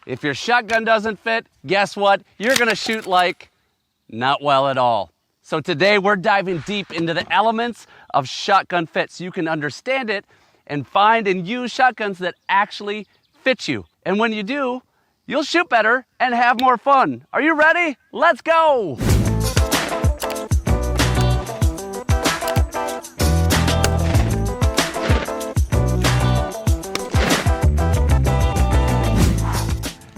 If your shotgun doesn't fit, guess what? You're gonna shoot like not well at all. So today we're diving deep into the elements of shotgun fit so you can understand it and find and use shotguns that actually fit you. And when you do, you'll shoot better and have more fun. Are you ready? Let's go!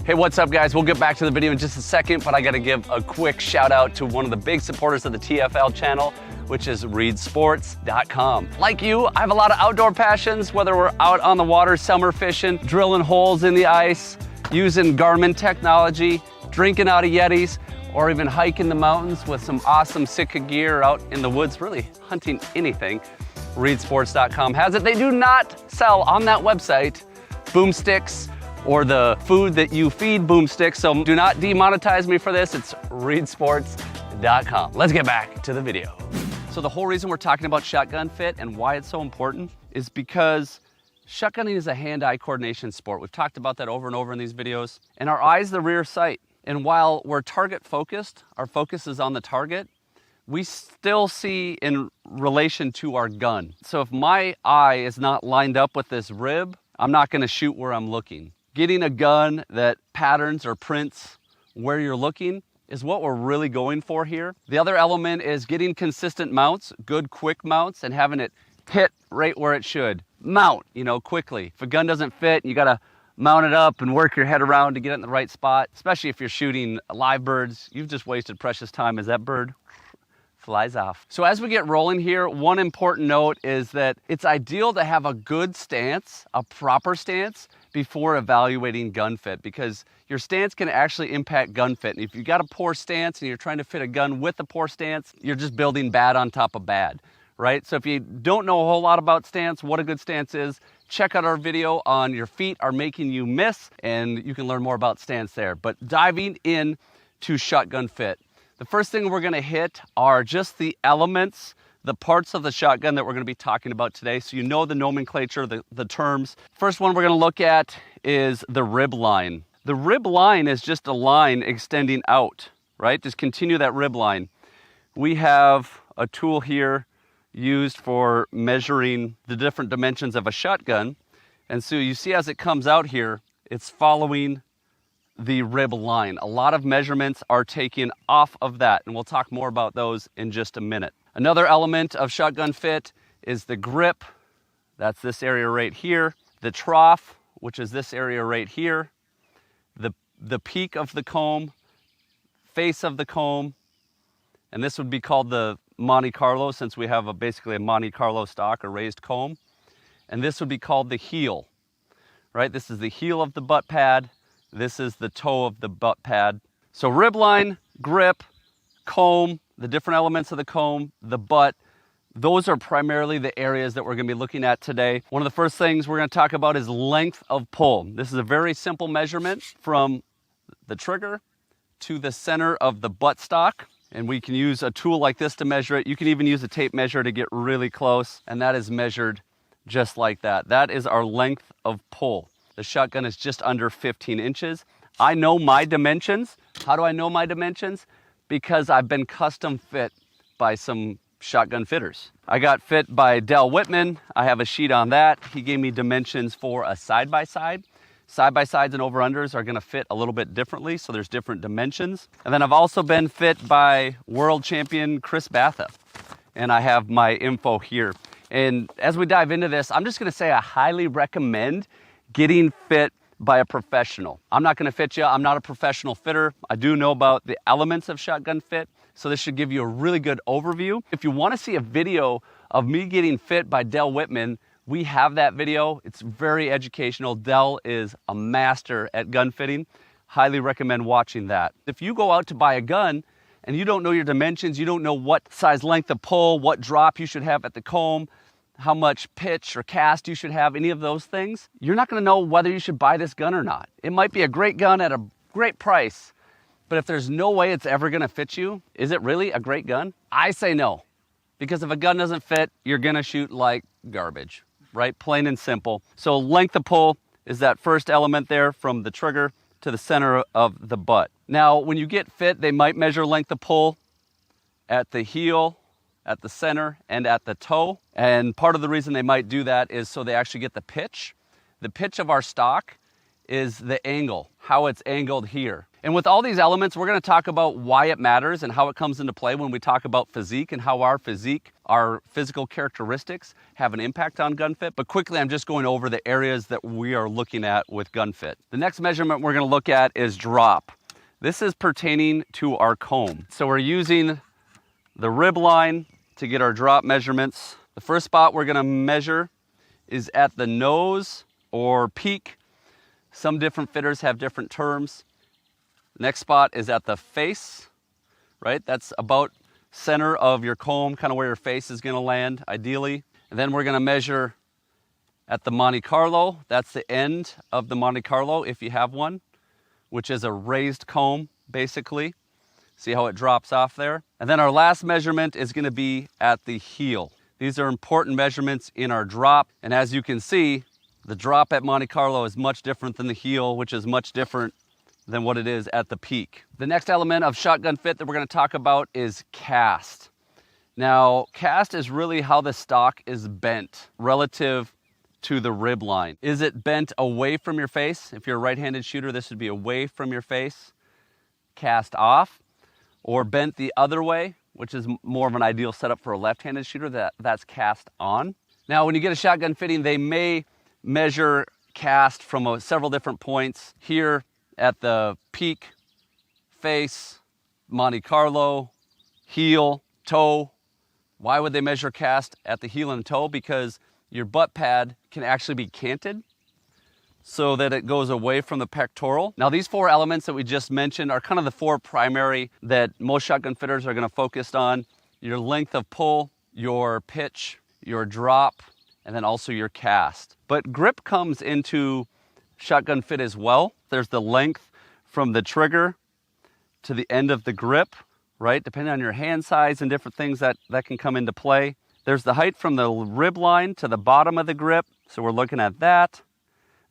Hey, what's up guys? We'll get back to the video in just a second, but I gotta give a quick shout out to one of the big supporters of the TFL channel, which is reedsports.com. Like you, I have a lot of outdoor passions, whether we're out on the water, summer fishing, drilling holes in the ice, using Garmin technology, drinking out of Yetis, or even hiking the mountains with some awesome Sitka gear out in the woods, really hunting anything. Reedsports.com has it. They do not sell on that website boomsticks or the food that you feed boomsticks, so do not demonetize me for this. It's reedsports.com. Let's get back to the video. So the whole reason we're talking about shotgun fit and why it's so important is because shotgunning is a hand-eye coordination sport. We've talked about that over and over in these videos. And our eye's the rear sight. And while we're target focused, our focus is on the target, we still see in relation to our gun. So if my eye is not lined up with this rib, I'm not gonna shoot where I'm looking. Getting a gun that patterns or prints where you're looking is what we're really going for here. The other element is getting consistent mounts, good quick mounts, and having it hit right where it should. Mount, quickly. If a gun doesn't fit, you gotta mount it up and work your head around to get it in the right spot, especially if you're shooting live birds. You've just wasted precious time as that bird flies off. So as we get rolling here, one important note is that it's ideal to have a good stance, a proper stance, before evaluating gun fit, because your stance can actually impact gun fit. And if you've got a poor stance and you're trying to fit a gun with a poor stance, you're just building bad on top of bad, right? So if you don't know a whole lot about stance, what a good stance is, check out our video on your feet are making you miss, and you can learn more about stance there. But diving in to shotgun fit, the first thing we're gonna hit are just the elements, the parts of the shotgun that we're gonna be talking about today, so you know the nomenclature, the terms. First one we're gonna look at is the rib line. The rib line is just a line extending out, right? Just continue that rib line. We have a tool here used for measuring the different dimensions of a shotgun. And so you see as it comes out here, it's following the rib line. A lot of measurements are taken off of that, and we'll talk more about those in just a minute. Another element of shotgun fit is the grip. That's this area right here. The trough, which is this area right here. The peak of the comb, face of the comb, and this would be called the Monte Carlo, since we have basically a Monte Carlo stock, a raised comb. And this would be called the heel, right? This is the heel of the butt pad. This is the toe of the butt pad. So rib line, grip, comb, the different elements of the comb, the butt, those are primarily the areas that we're gonna be looking at today. One of the first things we're gonna talk about is length of pull. This is a very simple measurement from the trigger to the center of the buttstock. And we can use a tool like this to measure it. You can even use a tape measure to get really close, and that is measured just like that. That is our length of pull. The shotgun is just under 15 inches. I know my dimensions. How do I know my dimensions? Because I've been custom fit by some shotgun fitters. I got fit by Del Whitman. I have a sheet on that. He gave me dimensions for a side-by-side. Side-by-sides and over-unders are gonna fit a little bit differently, so there's different dimensions. And then I've also been fit by world champion Chris Batha, and I have my info here. And as we dive into this, I'm just gonna say I highly recommend getting fit by a professional. I'm not gonna fit you, I'm not a professional fitter. I do know about the elements of shotgun fit, so this should give you a really good overview. If you wanna see a video of me getting fit by Del Whitman, we have that video. It's very educational. Del is a master at gun fitting. Highly recommend watching that. If you go out to buy a gun and you don't know your dimensions, you don't know what size length of pull, what drop you should have at the comb, how much pitch or cast you should have, any of those things, you're not gonna know whether you should buy this gun or not. It might be a great gun at a great price, but if there's no way it's ever gonna fit you, is it really a great gun? I say no, because if a gun doesn't fit, you're gonna shoot like garbage, right? Plain and simple. So length of pull is that first element there from the trigger to the center of the butt. Now, when you get fit, they might measure length of pull at the heel, at the center, and at the toe. And part of the reason they might do that is so they actually get the pitch. The pitch of our stock is the angle, how it's angled here. And with all these elements, we're going to talk about why it matters and how it comes into play when we talk about physique and how our physique, our physical characteristics have an impact on gun fit. But quickly, I'm just going over the areas that we are looking at with gun fit. The next measurement we're going to look at is drop. This is pertaining to our comb. So we're using the rib line to get our drop measurements. The first spot we're going to measure is at the nose or peak. Some different fitters have different terms. Next spot is at the face, right? That's about center of your comb, kind of where your face is going to land, ideally. And then we're going to measure at the Monte Carlo. That's the end of the Monte Carlo, if you have one, which is a raised comb, basically. See how it drops off there? And then our last measurement is going to be at the heel. These are important measurements in our drop. And as you can see, the drop at Monte Carlo is much different than the heel, which is much different than what it is at the peak. The next element of shotgun fit that we're going to talk about is cast. Now, cast is really how the stock is bent relative to the rib line. Is it bent away from your face? If you're a right-handed shooter, this would be away from your face, cast off, or bent the other way, which is more of an ideal setup for a left-handed shooter, that's cast on. Now, when you get a shotgun fitting, they may measure cast from several different points. Here at the peak, face, Monte Carlo, heel, toe. Why would they measure cast at the heel and toe? Because your butt pad can actually be canted so that it goes away from the pectoral. Now, these four elements that we just mentioned are kind of the four primary that most shotgun fitters are going to focus on. Your length of pull, your pitch, your drop, and then also your cast. But grip comes into shotgun fit as well. There's the length from the trigger to the end of the grip, right? Depending on your hand size and different things that can come into play. There's the height from the rib line to the bottom of the grip. So we're looking at that.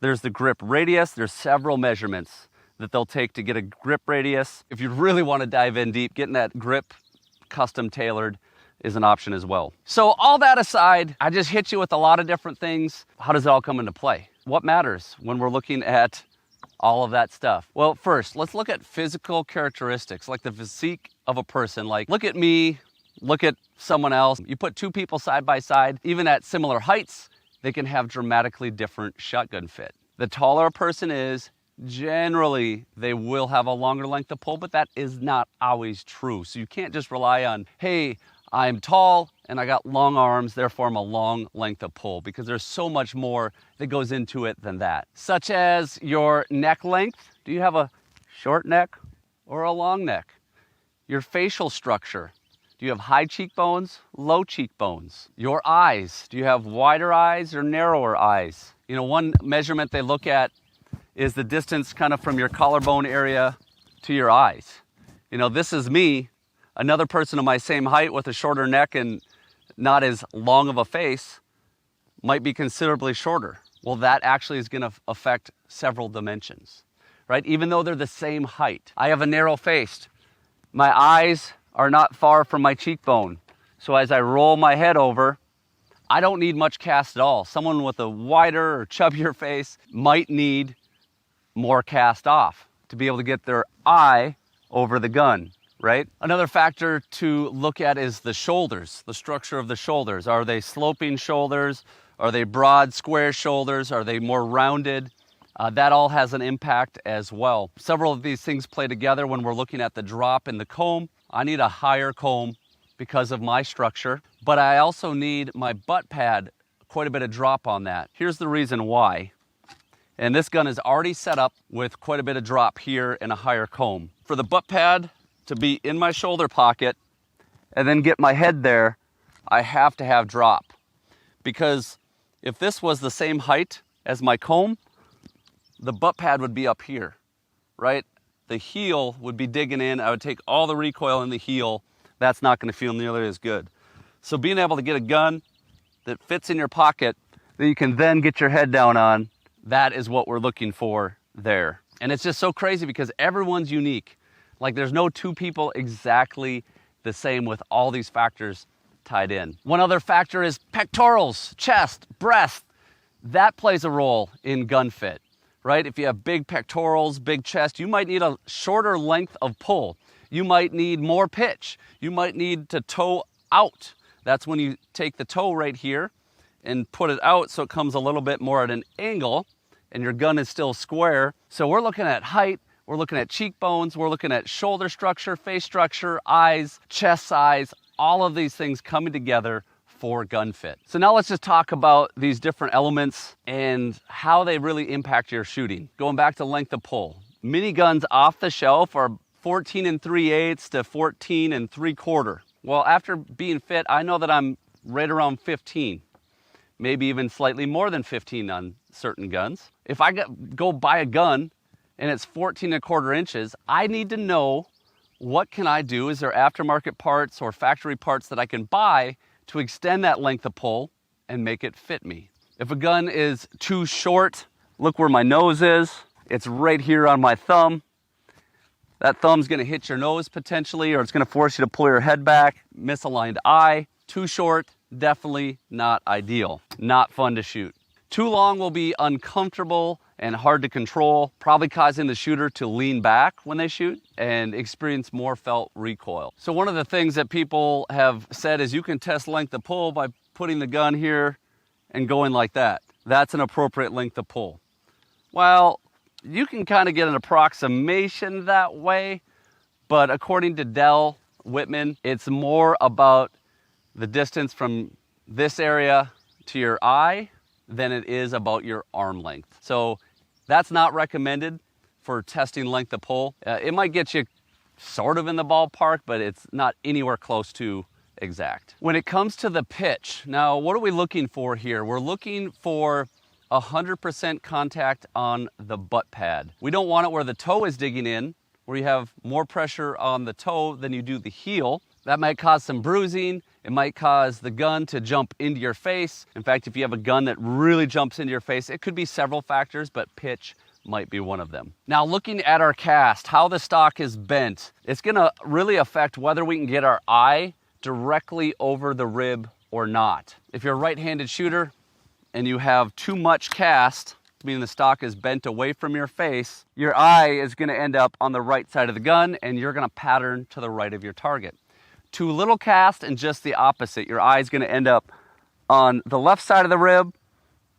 There's the grip radius. There's several measurements that they'll take to get a grip radius. If you really want to dive in deep, getting that grip custom tailored is an option as well. So all that aside, I just hit you with a lot of different things. How does it all come into play? What matters when we're looking at all of that stuff? Well, first, let's look at physical characteristics, like the physique of a person. Like, look at me, look at someone else. You put two people side by side, even at similar heights, they can have dramatically different shotgun fit. The taller a person is, generally, they will have a longer length of pull, but that is not always true. So you can't just rely on, hey, I'm tall and I got long arms, therefore I'm a long length of pull, because there's so much more that goes into it than that. Such as your neck length. Do you have a short neck or a long neck? Your facial structure. Do you have high cheekbones, low cheekbones? Your eyes. Do you have wider eyes or narrower eyes? You know, one measurement they look at is the distance kind of from your collarbone area to your eyes. You know, this is me. Another person of my same height with a shorter neck and not as long of a face might be considerably shorter. Well, that actually is going to affect several dimensions, right? Even though they're the same height. I have a narrow face. My eyes are not far from my cheekbone. So as I roll my head over, I don't need much cast at all. Someone with a wider or chubbier face might need more cast off to be able to get their eye over the gun. Right? Another factor to look at is the shoulders, the structure of the shoulders. Are they sloping shoulders? Are they broad, square shoulders? Are they more rounded? That all has an impact as well. Several of these things play together when we're looking at the drop in the comb. I need a higher comb because of my structure, but I also need my butt pad, quite a bit of drop on that. Here's the reason why. And this gun is already set up with quite a bit of drop here and a higher comb. For the butt pad to be in my shoulder pocket and then get my head there, I have to have drop. Because if this was the same height as my comb, the butt pad would be up here, right? The heel would be digging in. I would take all the recoil in the heel. That's not going to feel nearly as good. So being able to get a gun that fits in your pocket that you can then get your head down on, that is what we're looking for there. And it's just so crazy because everyone's unique. Like there's no two people exactly the same with all these factors tied in. One other factor is pectorals, chest, breast. That plays a role in gun fit, right? If you have big pectorals, big chest, you might need a shorter length of pull. You might need more pitch. You might need to toe out. That's when you take the toe right here and put it out so it comes a little bit more at an angle and your gun is still square. So we're looking at height, we're looking at cheekbones, we're looking at shoulder structure, face structure, eyes, chest size, all of these things coming together for gun fit. So now let's just talk about these different elements and how they really impact your shooting. Going back to length of pull. Miniguns off the shelf are 14 3/8 to 14 3/4. Well, after being fit, I know that I'm right around 15, maybe even slightly more than 15 on certain guns. If I go buy a gun and it's 14 1/4 inches, I need to know what can I do? Is there aftermarket parts or factory parts that I can buy to extend that length of pull and make it fit me? If a gun is too short, look where my nose is. It's right here on my thumb. That thumb's gonna hit your nose potentially, or it's gonna force you to pull your head back. Misaligned eye, too short, definitely not ideal. Not fun to shoot. Too long will be uncomfortable and hard to control, probably causing the shooter to lean back when they shoot and experience more felt recoil. So one of the things that people have said is you can test length of pull by putting the gun here and going like that. That's an appropriate length of pull. Well, you can kind of get an approximation that way, but according to Dell Whitman, it's more about the distance from this area to your eye than it is about your arm length. So that's not recommended for testing length of pull. It might get you sort of in the ballpark, but it's not anywhere close to exact. When it comes to the pitch, now what are we looking for here? We're looking for 100% contact on the butt pad. We don't want it where the toe is digging in, where you have more pressure on the toe than you do the heel. That might cause some bruising. It might cause the gun to jump into your face. In fact, if you have a gun that really jumps into your face, it could be several factors, but pitch might be one of them. Now, looking at our cast, how the stock is bent, it's gonna really affect whether we can get our eye directly over the rib or not. If you're a right-handed shooter and you have too much cast, meaning the stock is bent away from your face, your eye is gonna end up on the right side of the gun and you're gonna pattern to the right of your target. Too little cast and just the opposite. Your eye is gonna end up on the left side of the rib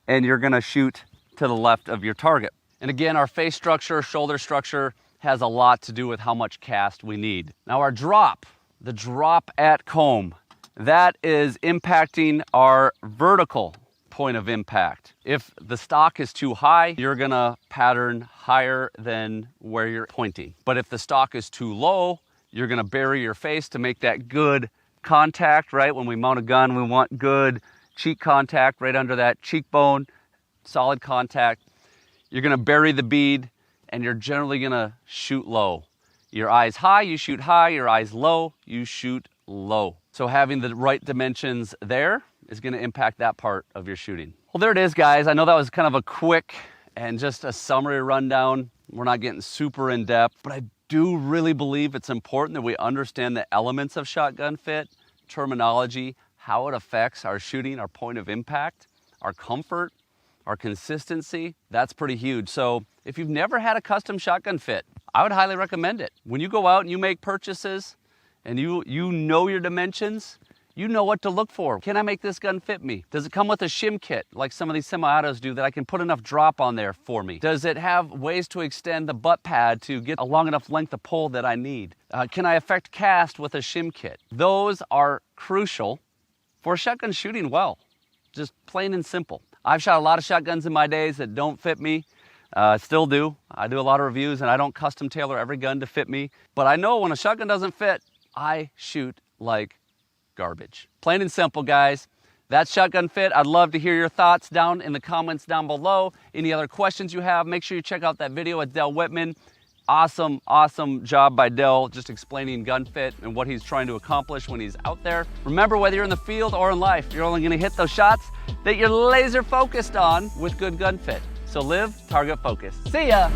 and you're gonna shoot to the left of your target. And again, our face structure, shoulder structure has a lot to do with how much cast we need. Now our drop, the drop at comb, that is impacting our vertical point of impact. If the stock is too high, you're gonna pattern higher than where you're pointing. But if the stock is too low, you're gonna bury your face to make that good contact, right? When we mount a gun, we want good cheek contact right under that cheekbone, solid contact. You're gonna bury the bead and you're generally gonna shoot low. Your eyes high, you shoot high. Your eyes low, you shoot low. So having the right dimensions there is gonna impact that part of your shooting. Well, there it is, guys. I know that was kind of a quick and just a summary rundown. We're not getting super in depth, but I do really believe it's important that we understand the elements of shotgun fit, terminology, how it affects our shooting, our point of impact, our comfort, our consistency. That's pretty huge. So if you've never had a custom shotgun fit, I would highly recommend it. When you go out and you make purchases and you know your dimensions, you know what to look for. Can I make this gun fit me? Does it come with a shim kit like some of these semi-autos do that I can put enough drop on there for me? Does it have ways to extend the butt pad to get a long enough length of pull that I need? Can I affect cast with a shim kit? Those are crucial for shotgun shooting well, just plain and simple. I've shot a lot of shotguns in my days that don't fit me. Still do. I do a lot of reviews and I don't custom tailor every gun to fit me. But I know when a shotgun doesn't fit, I shoot like garbage. Plain and simple, guys. That's shotgun fit. I'd love to hear your thoughts down in the comments down below. Any other questions you have, make sure you check out that video with Dell Whitman. Awesome job by Dell just explaining gun fit and what he's trying to accomplish when he's out there. Remember, whether you're in the field or in life, you're only gonna hit those shots that you're laser focused on with good gun fit. So live target focused. See ya.